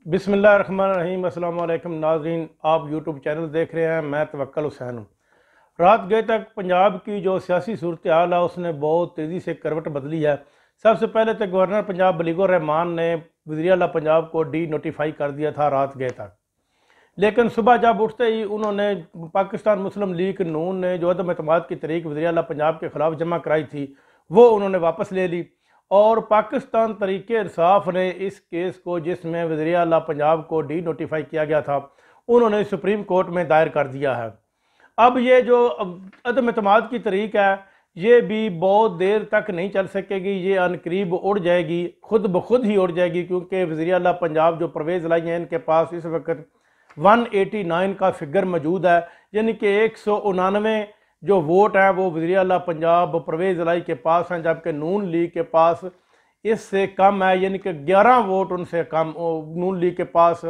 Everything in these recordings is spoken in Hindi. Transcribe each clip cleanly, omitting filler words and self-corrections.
बिस्मिल्लाहिर्रहमानिर्रहीम। अस्सलाम वालेकुम नाज़रीन, आप यूट्यूब चैनल देख रहे हैं। मैं तवक्कल हुसैन हूँ। रात गए तक पंजाब की जो सियासी सूरत हाल है उसने बहुत तेज़ी से करवट बदली है। सबसे पहले तो गवर्नर पंजाब बलीगुर रहमान ने वज़ीर आला पंजाब को डी नोटिफाई कर दिया था रात गए तक, लेकिन सुबह जब उठते ही उन्होंने पाकिस्तान मुस्लिम लीग नून ने जो अदम एतमाद की तहरीक वज़ीर आला पंजाब के ख़िलाफ़ जमा कराई थी वो उन्होंने वापस ले ली और पाकिस्तान तहरीक इंसाफ ने इस केस को, जिसमें वज़ीर आला पंजाब को डी नोटिफाई किया गया था, उन्होंने सुप्रीम कोर्ट में दायर कर दिया है। अब ये जो अदम एतमाद की तहरीक है ये भी बहुत देर तक नहीं चल सकेगी, ये अनकरीब उड़ जाएगी, खुद ब खुद ही उड़ जाएगी, क्योंकि वज़ीर आला पंजाब जो परवेज़ लाई हैं इनके पास इस वक्त 189 का फिगर मौजूद है, यानी कि 199 जो वोट हैं वो वज़ीर आला पंजाब परवेज़ लाई के पास हैं, जबकि नून लीग के पास इससे कम है, यानी कि 11 वोट उनसे कम नून लीग के पास।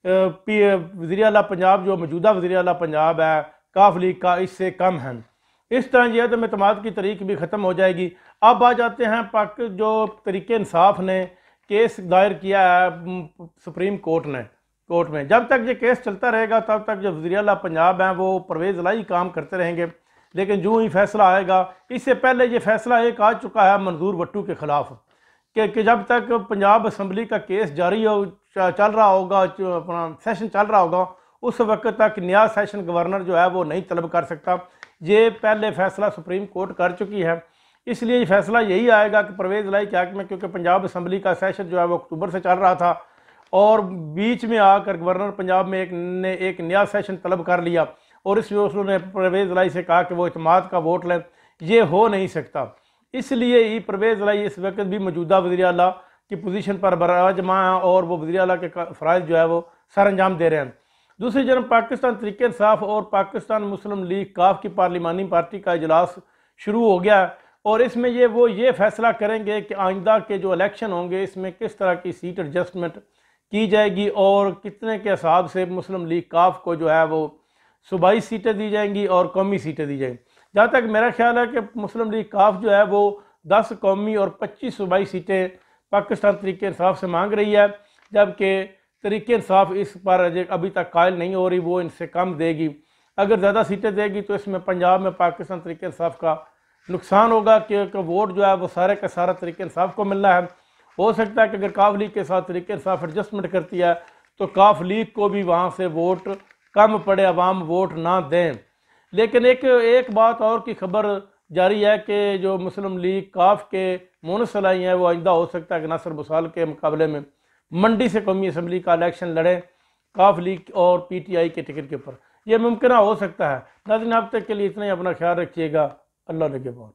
वज़ीर आला पंजाब जो मौजूदा वज़ीर आला पंजाब है काफ लीग का इससे कम है। इस तरह ये अदम एतमाद की तहरीक भी ख़त्म हो जाएगी। अब आ जाते हैं जो तहरीक इंसाफ ने केस दायर किया है सुप्रीम कोर्ट में। जब तक ये केस चलता रहेगा तब तक जो वज़ीर आला पंजाब हैं वो परवेज़ लाई काम करते रहेंगे, लेकिन जो ही फैसला आएगा, इससे पहले ये फैसला एक आ चुका है मंजूर भट्टू के ख़िलाफ़ कि जब तक पंजाब असम्बली का केस जारी हो चल रहा होगा, अपना सेशन चल रहा होगा, उस वक्त तक नया सेशन गवर्नर जो है वो नहीं तलब कर सकता। ये पहले फैसला सुप्रीम कोर्ट कर चुकी है, इसलिए ये फैसला यही आएगा कि परवेज़ लाई के हक़ में, क्योंकि पंजाब असम्बली का सेशन जो है वो अक्टूबर से चल रहा था और बीच में आकर गवर्नर पंजाब में एक नया सेशन तलब कर लिया और इसमें उसने परवेज़ लाई से कहा कि वो इत्मीनान का वोट लें। ये हो नहीं सकता, इसलिए ही परवेज़ लाई इस वक्त भी मौजूदा वज़ीर आला की पोजीशन पर बराजमा है और वो वज़ीर आला के फ़राइज़ जो है वो सर अंजाम दे रहे हैं। दूसरी तरफ पाकिस्तान तहरीक इंसाफ और पाकिस्तान मुस्लिम लीग काफ की पार्लिमानी पार्टी का इजलास शुरू हो गया है और इसमें ये फैसला करेंगे कि आइंदा के जो इलेक्शन होंगे इसमें किस तरह की सीट एडजस्टमेंट की जाएगी और कितने के हिसाब से मुस्लिम लीग काफ को जो है वो सूबाई सीटें दी जाएंगी और कौमी सीटें दी जाएंगी। जहाँ तक मेरा ख्याल है कि मुस्लिम लीग काफ जो है वो 10 कौमी और 25 सूबाई सीटें पाकिस्तान तहरीक इंसाफ से मांग रही है, जबकि तहरीक इंसाफ इस पर अभी तक कायल नहीं हो रही, वो इनसे कम देगी। अगर ज़्यादा सीटें देगी तो इसमें पंजाब में पाकिस्तान तहरीक इंसाफ का नुकसान होगा, क्योंकि वोट जो है वो सारे का सारा तहरीक इंसाफ को मिलना है। हो सकता है कि अगर काफ लीग के साथ तहरीक इंसाफ एडजस्टमेंट करती है तो काफ लीग को भी वहाँ से वोट कम पड़े, अवाम वोट ना दें। लेकिन एक बात और की खबर जारी है कि जो मुस्लिम लीग काफ के मुनसलाई हैं वो आइंदा हो सकता है कि नासिर बुसाल के मुकाबले में मंडी से कौमी असम्बली का इलेक्शन लड़ें काफ लीग और PTI के टिकट के ऊपर। यह मुमकिन हो सकता है। नाज़रीन, अब तक के लिए इतना ही। अपना ख्याल रखिएगा। अल्लाह निगहबान।